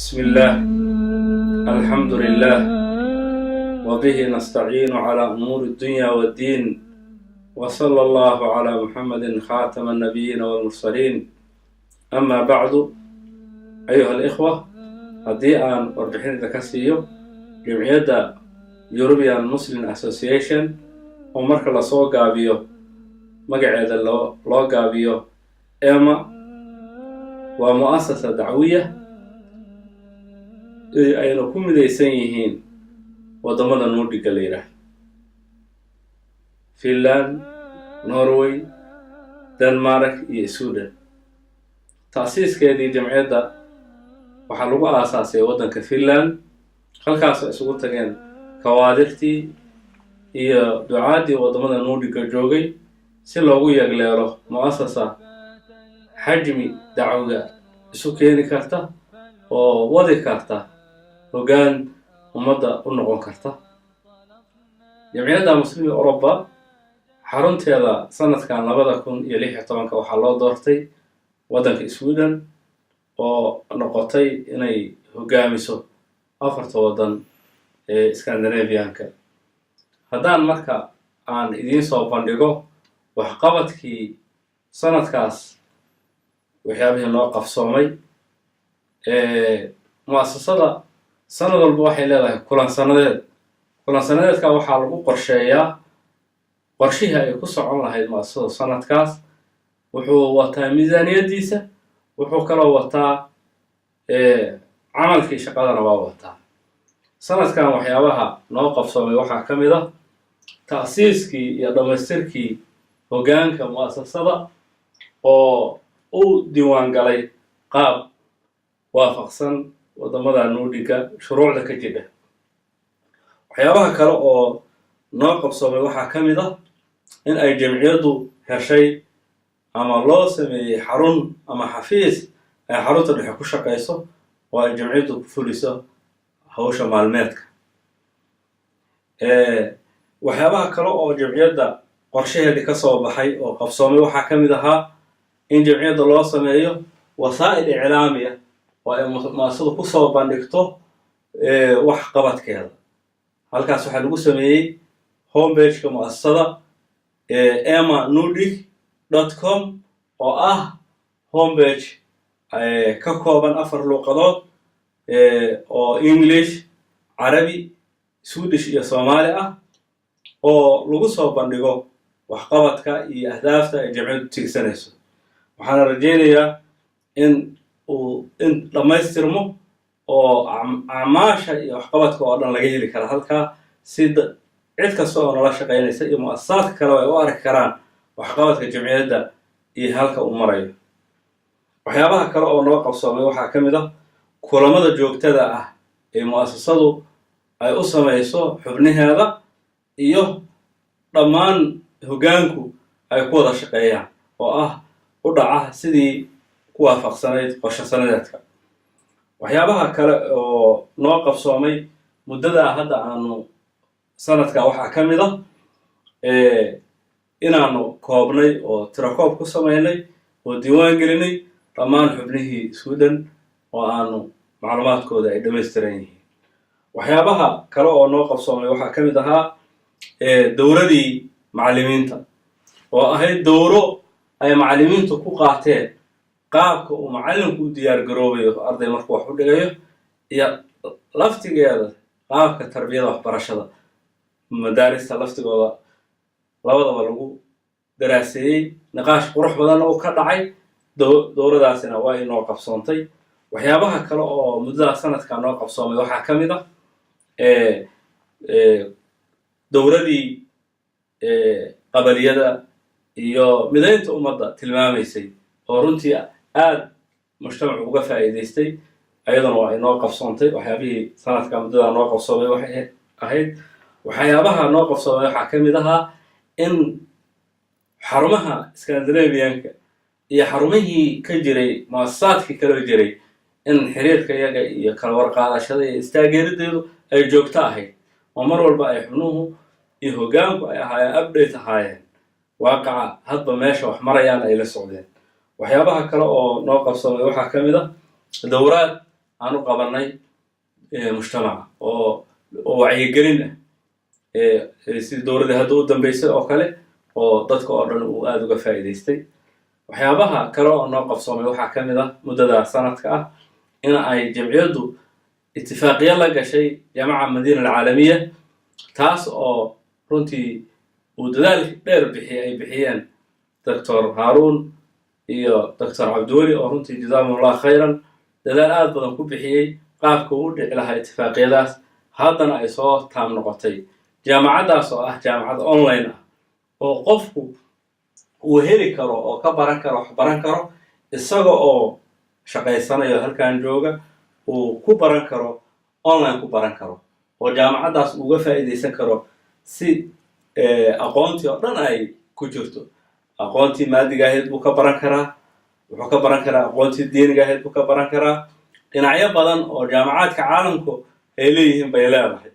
بسم الله الحمد لله وبه نستعين على أمور الدنيا والدين وصلى الله على محمد خاتم النبيين والمرسلين أما بعد أيها الإخوة هدي أن أربحين ذكاسيو جمعية European Muslim Association ومركز لسوء قابيو مقعد لو قابيو إما ومؤسسة دعوية ayna ku midaysan yihiin wadamada Nordiga la yiraahdo Finland, Norway, Denmark iyo Sweden. Taasiiskeedii jamciyadda waxaa lagu aasaasay wadanka Finland halkaas ay isugu tageen kawaadirtii iyo ducaadii wadamada Nordiga joogay si loogu yagleelo mu'asasa xajmi dacwada isu keeni karta oo wadi karta hogaan ummadda u noqon karta. Jamciyadda Muslimiinta Awroba xarunteeda sanadkan 2016 waxaa loo doortay wadanka Sweden oo noqotay inay hogaamiso afarta wadan ee Scandinavianka. Haddaan marka aan idiin soo bandhigo waxqabadkii sanadkaas waxyaabihii loo qabsoomay mu'asasada sanad walba waxay leedahay kulan sanadeedka waxaa lagu qorsheeyaa qorshihii ay ku socon lahayd mu'asasada sanadkaas wuxuu wataa miisaaniyadiisa wuxuu kaloo wataa camalkii shaqadana waa wataa. sanadkan waxyaabaha noo qabsoomay waxaa ka mid ah taasiiskii iyo dhamaystirkii hogaanka mu'asasada oo u diiwaan galay qaab waafaqsan wadamada Nordiga shuruucda ka jira. waxyaabaha kale oo noo qabsoomay waxaa ka mid ah in ay jamciyaddu heshay ama loo sameeyay xarun ama xafiis ay xarunta dhexe ku shaqeyso oo ay jamciyaddu ku fuliso hawsha maalmeedka. waxyaabaha kale oo jamciyadda qorshaheedii ka soo baxay oo qabsoomay waxaa ka mid ahaa in jamciyadda loo sameeyo wasaa'il iclaamiya oo ay mu'asasadu ku soo bandhigto wax qabadkeeda. halkaas waxaa lagu sameeyay homepage-ka mu'asasada emanordic.com oo ah homepage ka kooban 4 luqadood oo English, Carabi, Swedish iyo Soomaali ah oo lagu soo bandhigo waxqabadka iyo ahdaafta ay jamciyaddu tigsanayso. waxaana rajaynayaa in dhamaystirmo oo acmaasha iyo waxqabadka oo dhan laga heli kara halkaa si cid kasta oo nala shaqaynaysa iyo mu'asasaadka kale ay u arki karaan waxqabadka jamciyadda iyo halka uu marayo. waxyaabaha kale oo noo qabsoomay waxaa ka mid ah kulamada joogtada ah ee mu'asasadu ay u samayso xubnaheeda iyo dhammaan hogaanku ay ku wada shaqeeyaan oo ah u dhaca sidii ku waafaqsanayd qorshe sanadeedka. waxyaabaha kale oo noo qabsoomay muddada hadda aanu sanadka waxaa ka mid ah inaanu koobnay oo tirakoob ku samaynay oo diiwaan gelinay dhammaan xubnihii Sweden oo aanu macluumaadkooda ay dhammaystiran yihiin. waxyaabaha kale oo noo qabsoomay waxaa ka mid ahaa dowladii macallimiinta oo ahayd dowro ay macallimiintu ku qaateen qaabka uu macallinku u diyaar garoobayo arday markuu wax u dhigayo iyo laftigeeda qaabka tarbiyada waxbarashada madaarista laftigooda labadaba lagu daraaseeyay niqaash qurux badan oo ka dhacay dowladaasina waa inoo qabsoontay. waxyaabaha kale oo muddada sanadka noo qabsoomay waxaa ka mid ah dowladii qabaliyada iyo midaynta ummadda tilmaamaysay oo runtii aad mujtamacu uga faa'iidaystay ayadana waa inoo qabsoontay. waxyaabihii sanadka muddada noo qabsoomay waxay ahayd waxyaabaha noo qabsoomay waxaa ka mid ahaa in xarumaha Scandinavianka iyo xarumihii ka jiray mu'asasaadkii kala jiray in xiriirka iyaga iyo kala warqaadashada iyo istaageerideedu ay joogto ahayd oo mar walba ay xubnuhu iyo hogaanku ay ahaayeen update ahaayeen waaqaca hadba meesha wax marayaan ay la socdeen. waxyaabaha kale oo noo qabsoomay waxaa ka mid ah dowraad aanu qabanay mujtamaca oo wacyigelin ah sidii dowladda hadda u dambeysay oo kale oo dadka oo dhan uu aada uga faa'iidaystay waxyaabaha kale oo noo qabsoomay waxaa ka mid ah muddada sanadka ah in ay jamciyaddu اتفاقية لقى شيء جامعة مدينة العالمية تاس أو رنتي ودلال غير بحيان دكتور هارون إيو دكتور عبدولي أو رنتي جزاهم الله خيرا دلال آد بدن كو بحيي قاف كود لها اتفاقية داس هادنا أي صوت تام نقطي جامعة داس جامعة أونلاين وقفكو وهيري كرو أو كبران كرو حبران كرو الساقو أو شقاي سنة يهل كان جوغا وكو بران كرو أونلاين كو بران كرو وجامعة داس وقفا إذا كرو سي أقوانتي أردن أي كجرتو أقوانتي مادي قاهد بو كبران كرا وحو كبران كرا أقوانتي الدين قاهد بو كبران كرا إنعيا بدن وجامعات كعالمكو إليهم بيلا بحي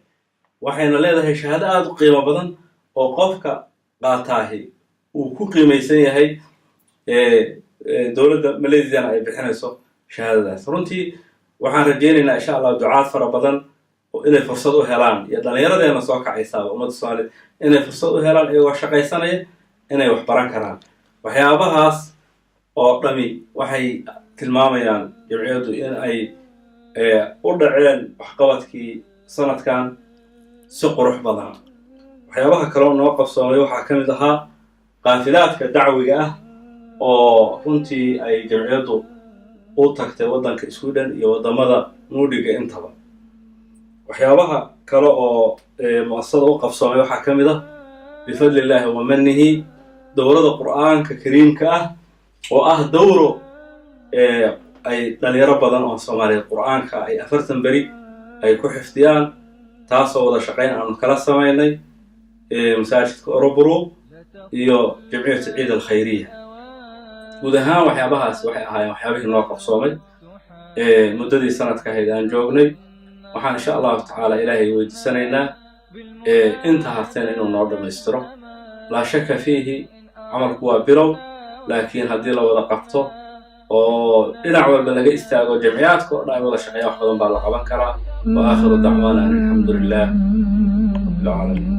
وحينا ليدها شهادات قيمة بدن وقفك قاتاهي وكو قيمة يسنية هي دولة ماليزيا أي بحنسو شهادات رنتي waxaan rajeynaynaa insha Allah ducaad fara badan oo inay fursad u helaan iyo dhalinyaradeena soo kacaysa ummadda Soomaaliyeed inay fursad u helaan iyagoo shaqaysanaya inay wax baran karaan waxyaabahaas oo dhami waxay tilmaamayaan jamciyaddu in ay u dhaceen waxqabadkii sanadkan si qurux badan waxyaabaha kale oo noo qabsoomay waxaa ka mid ahaa qaafilaadka dacwiga ah oo runtii ay jamciyaddu u tagtay waddanka Sweden iyo wadamada Nordiga intaba waxyaabaha kale oo mu'assasada u qabsoomay waxaa ka mid ah bifadlillahi wa mannihi dowladda qur'aanka kariimka ah oo ah dowro ay dhalinyaro badan oo Soomaaliyeed qur'aanka ay 40 bari ay ku xifdiyaan taasoo wada shaqayn aanu kala sameynay masaajidka Oroboro iyo jamciyadda Ciid al-Khayriyah guud ahaan waxyaabahaas waxay ahaayeen waxyaabihii noo qabsoomay muddadii sanadka ahayd aan joognay waxaan insha Allah tacaala ilaahay weydiisanaynaa inta harteen inuu noo dhammaystiro laa shaka fiihi camalku waa bilow laakiin haddii la wada qabto oo dhinac walba laga istaago jamciyaadka oo dhan wada shaqeeya wax badan baa la qaban karaa wa aakhiru dacwaana alxamdulillaah rabbil caalamiin